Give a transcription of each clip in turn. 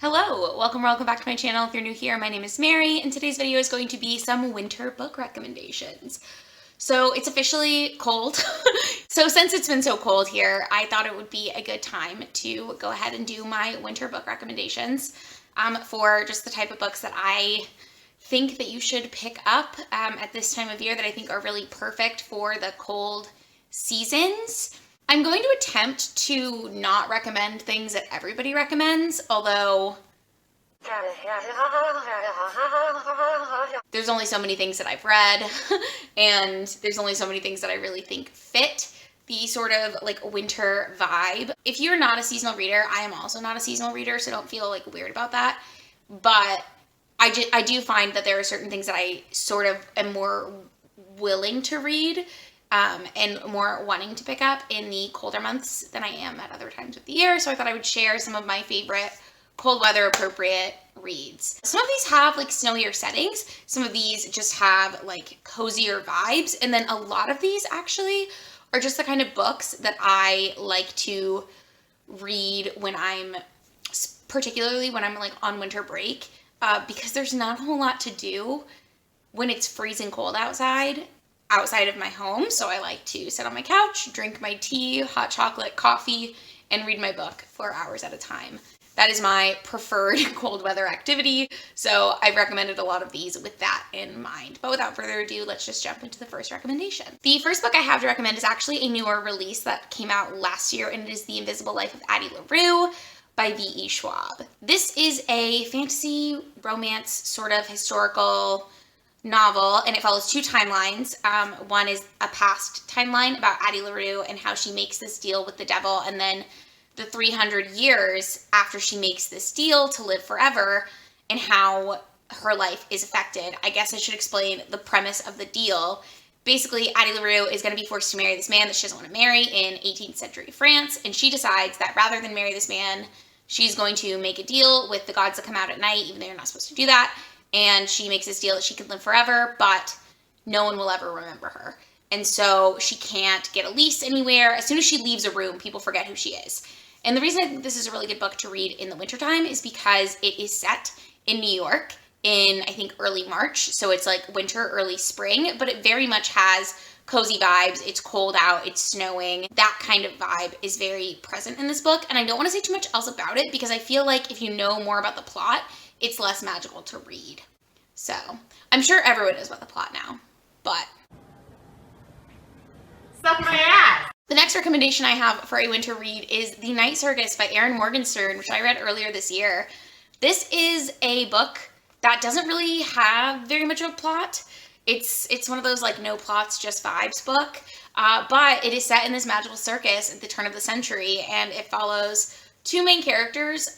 Hello, welcome back to my channel. If you're new here, my name is Mary, and today's video is going to be some winter book recommendations. So it's officially cold. So since it's been so cold here, I thought it would be a good time to go ahead and do my winter book recommendations for just the type of books that I think that you should pick up at this time of year that I think are really perfect for the cold seasons. I'm going to attempt to not recommend things that everybody recommends, although there's only so many things that I've read, and there's only so many things that I really think fit the sort of like winter vibe. If you're not a seasonal reader, I am also not a seasonal reader, so don't feel like weird about that. But I do find that there are certain things that I sort of am more willing to read and more wanting to pick up in the colder months than I am at other times of the year. So I thought I would share some of my favorite cold weather appropriate reads. Some of these have like snowier settings. Some of these just have like cozier vibes. And then a lot of these actually are just the kind of books that I like to read when particularly when I'm like on winter break, because there's not a whole lot to do when it's freezing cold outside of my home. So I like to sit on my couch, drink my tea, hot chocolate, coffee, and read my book for hours at a time. That is my preferred cold weather activity. So I've recommended a lot of these with that in mind. But without further ado, let's just jump into the first recommendation. The first book I have to recommend is actually a newer release that came out last year, and it is The Invisible Life of Addie LaRue by V.E. Schwab. This is a fantasy romance sort of historical novel, and it follows two timelines. One is a past timeline about Addie LaRue and how she makes this deal with the devil, and then the 300 years after she makes this deal to live forever and how her life is affected. I guess I should explain the premise of the deal. Basically, Addie LaRue is going to be forced to marry this man that she doesn't want to marry in 18th century France, and she decides that rather than marry this man, she's going to make a deal with the gods that come out at night, even though you're not supposed to do that. And she makes this deal that she can live forever, but no one will ever remember her. And so she can't get a lease anywhere. As soon as she leaves a room, people forget who she is. And the reason I think this is a really good book to read in the wintertime is because it is set in New York in, I think, early March. So it's like winter, early spring, but it very much has cozy vibes. It's cold out, it's snowing. That kind of vibe is very present in this book. And I don't want to say too much else about it because I feel like if you know more about the plot, it's less magical to read. So I'm sure everyone knows about the plot now, but suck my ass. The next recommendation I have for a winter read is The Night Circus by Erin Morgenstern, which I read earlier this year. This is a book that doesn't really have very much of a plot. It's one of those like no plots, just vibes book, but it is set in this magical circus at the turn of the century, and it follows two main characters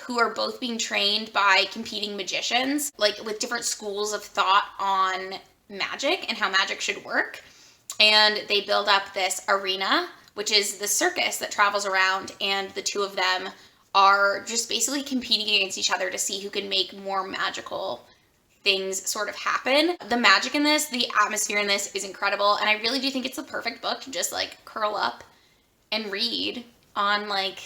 who are both being trained by competing magicians, like with different schools of thought on magic and how magic should work. And they build up this arena, which is the circus that travels around, and the two of them are just basically competing against each other to see who can make more magical things sort of happen. The magic in this, the atmosphere in this is incredible, and I really do think it's the perfect book to just like curl up and read on like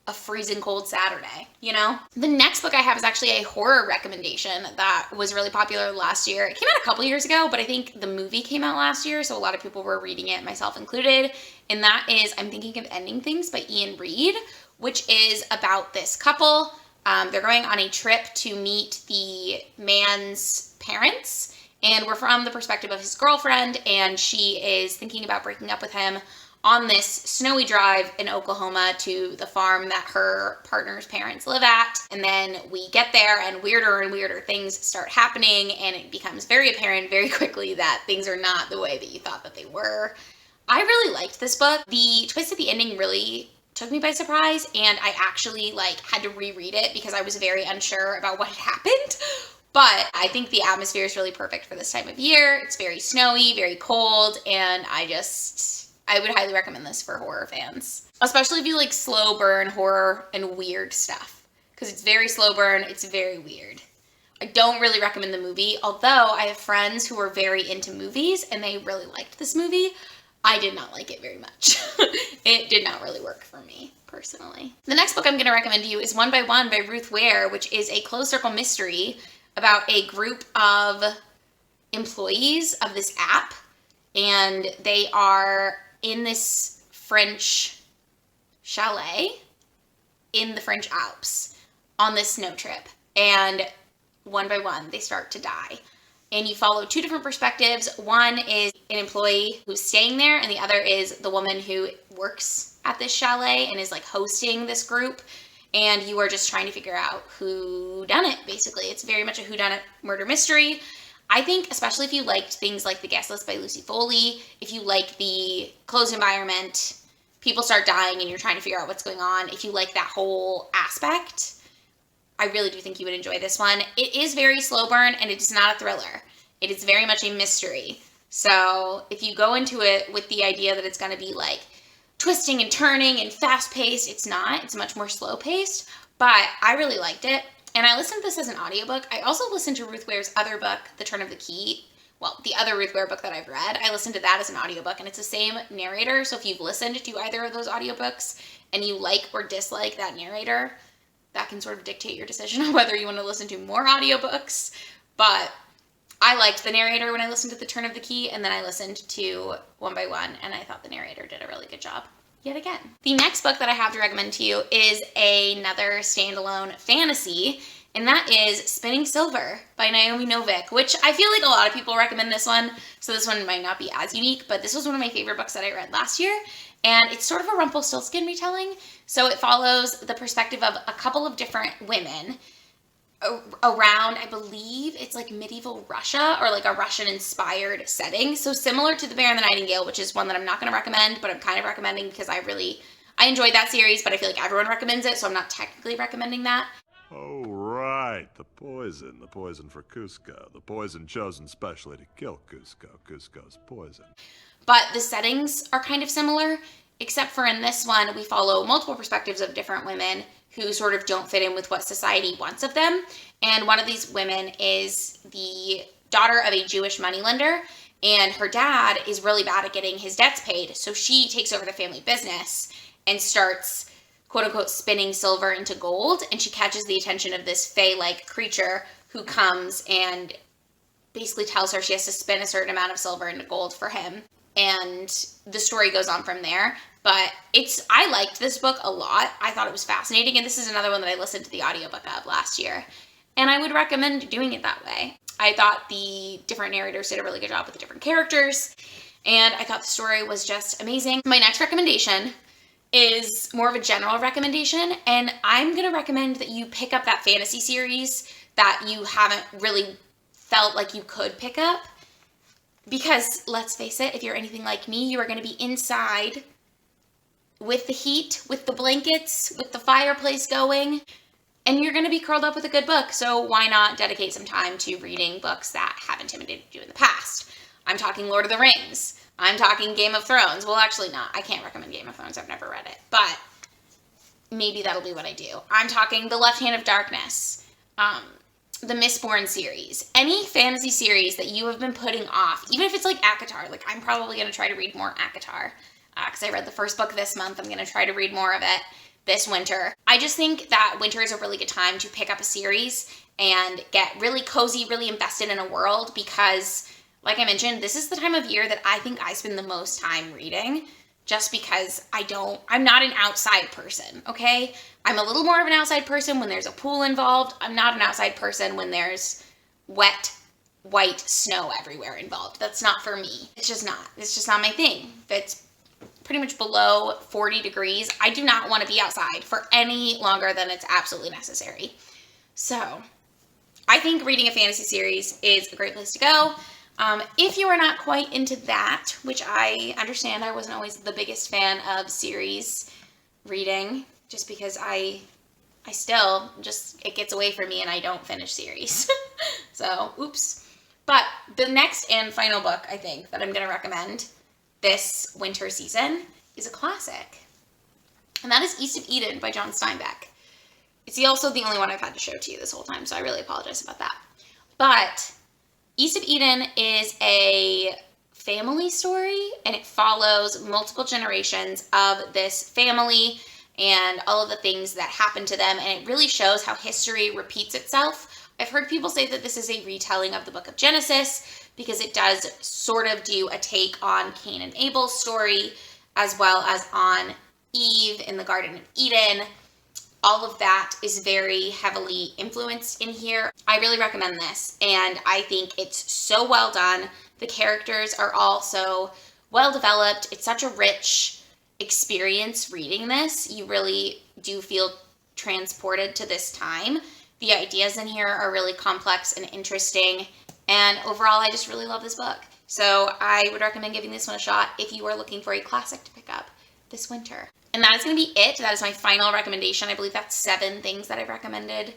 a freezing cold Saturday, you know? The next book I have is actually a horror recommendation that was really popular last year. It came out a couple years ago, but I think the movie came out last year, so a lot of people were reading it, myself included, and that is I'm Thinking of Ending Things by Ian Reid, which is about this couple. They're going on a trip to meet the man's parents, and we're from the perspective of his girlfriend, and she is thinking about breaking up with him on this snowy drive in Oklahoma to the farm that her partner's parents live at. And then we get there and weirder things start happening, and it becomes very apparent very quickly that things are not the way that you thought that they were. I really liked this book. The twist at the ending really took me by surprise, and I actually like had to reread it because I was very unsure about what had happened. But I think the atmosphere is really perfect for this time of year. It's very snowy, very cold, and I would highly recommend this for horror fans, especially if you like slow burn horror and weird stuff, because it's very slow burn, it's very weird. I don't really recommend the movie, although I have friends who are very into movies and they really liked this movie. I did not like it very much. It did not really work for me, personally. The next book I'm going to recommend to you is One by One by Ruth Ware, which is a closed circle mystery about a group of employees of this app, and they are in this French chalet in the French Alps on this snow trip, and one by one they start to die. And you follow two different perspectives. One is an employee who's staying there, and the other is the woman who works at this chalet and is like hosting this group. And you are just trying to figure out who done it, basically. It's very much a whodunit murder mystery. I think, especially if you liked things like The Guest List by Lucy Foley, if you like the closed environment, people start dying and you're trying to figure out what's going on, if you like that whole aspect, I really do think you would enjoy this one. It is very slow burn, and it is not a thriller. It is very much a mystery. So if you go into it with the idea that it's going to be like twisting and turning and fast-paced, it's not. It's much more slow-paced, but I really liked it. And I listened to this as an audiobook. I also listened to Ruth Ware's other book, The Turn of the Key. Well, the other Ruth Ware book that I've read, I listened to that as an audiobook, and it's the same narrator. So if you've listened to either of those audiobooks and you like or dislike that narrator, that can sort of dictate your decision on whether you want to listen to more audiobooks. But I liked the narrator when I listened to The Turn of the Key, and then I listened to One by One, and I thought the narrator did a really good job yet again. The next book that I have to recommend to you is another standalone fantasy, and that is Spinning Silver by Naomi Novik, which I feel like a lot of people recommend this one, so this one might not be as unique, but this was one of my favorite books that I read last year, and it's sort of a Rumpelstiltskin retelling. So it follows the perspective of a couple of different women around, I believe it's like medieval Russia, or like a Russian-inspired setting. So similar to The Bear and the Nightingale, which is one that I'm not going to recommend, but I'm kind of recommending because I enjoyed that series, but I feel like everyone recommends it, so I'm not technically recommending that. Oh, right. The poison for Cusco. The poison chosen specially to kill Cusco. Cusco's poison. But the settings are kind of similar, except for in this one, we follow multiple perspectives of different women who sort of don't fit in with what society wants of them. And one of these women is the daughter of a Jewish moneylender, and her dad is really bad at getting his debts paid. So she takes over the family business and starts, quote unquote, spinning silver into gold. And she catches the attention of this fae-like creature who comes and basically tells her she has to spin a certain amount of silver into gold for him. And the story goes on from there. But I liked this book a lot. I thought it was fascinating. And this is another one that I listened to the audiobook of last year. And I would recommend doing it that way. I thought the different narrators did a really good job with the different characters. And I thought the story was just amazing. My next recommendation is more of a general recommendation. And I'm going to recommend that you pick up that fantasy series that you haven't really felt like you could pick up. Because, let's face it, if you're anything like me, you are going to be inside with the heat, with the blankets, with the fireplace going, and you're going to be curled up with a good book. So why not dedicate some time to reading books that have intimidated you in the past? I'm talking Lord of the Rings. I'm talking Game of Thrones. Well, actually not. I can't recommend Game of Thrones. I've never read it. But maybe that'll be what I do. I'm talking The Left Hand of Darkness. The Mistborn series, any fantasy series that you have been putting off, even if it's like ACOTAR, like I'm probably going to try to read more ACOTAR, because I read the first book this month. I'm going to try to read more of it this winter. I just think that winter is a really good time to pick up a series and get really cozy, really invested in a world, because like I mentioned, this is the time of year that I think I spend the most time reading, just because I'm not an outside person, okay? I'm a little more of an outside person when there's a pool involved. I'm not an outside person when there's wet, white snow everywhere involved. That's not for me. It's just not. It's just not my thing. If it's pretty much below 40 degrees, I do not want to be outside for any longer than it's absolutely necessary. So, I think reading a fantasy series is a great place to go. If you are not quite into that, which I understand, I wasn't always the biggest fan of series reading, just because I still just, it gets away from me and I don't finish series. So, oops. But the next and final book, I think, that I'm going to recommend this winter season is a classic. And that is East of Eden by John Steinbeck. It's also the only one I've had to show to you this whole time, so I really apologize about that. But East of Eden is a family story, and it follows multiple generations of this family and all of the things that happen to them, and it really shows how history repeats itself. I've heard people say that this is a retelling of the book of Genesis because it does sort of do a take on Cain and Abel's story, as well as on Eve in the Garden of Eden. All of that is very heavily influenced in here. I really recommend this, and I think it's so well done. The characters are all so well developed. It's such a rich experience reading this. You really do feel transported to this time. The ideas in here are really complex and interesting, and overall, I just really love this book. So I would recommend giving this one a shot if you are looking for a classic to pick up this winter. And that is going to be it. That is my final recommendation. I believe that's 7 things that I've recommended,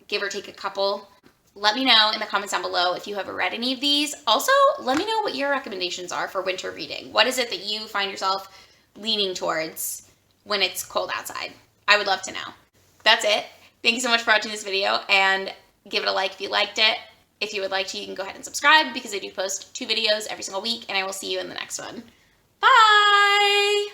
give or take a couple. Let me know in the comments down below if you have read any of these. Also, let me know what your recommendations are for winter reading. What is it that you find yourself leaning towards when it's cold outside? I would love to know. That's it. Thank you so much for watching this video, and give it a like if you liked it. If you would like to, you can go ahead and subscribe because I do post 2 videos every single week, and I will see you in the next one. Bye!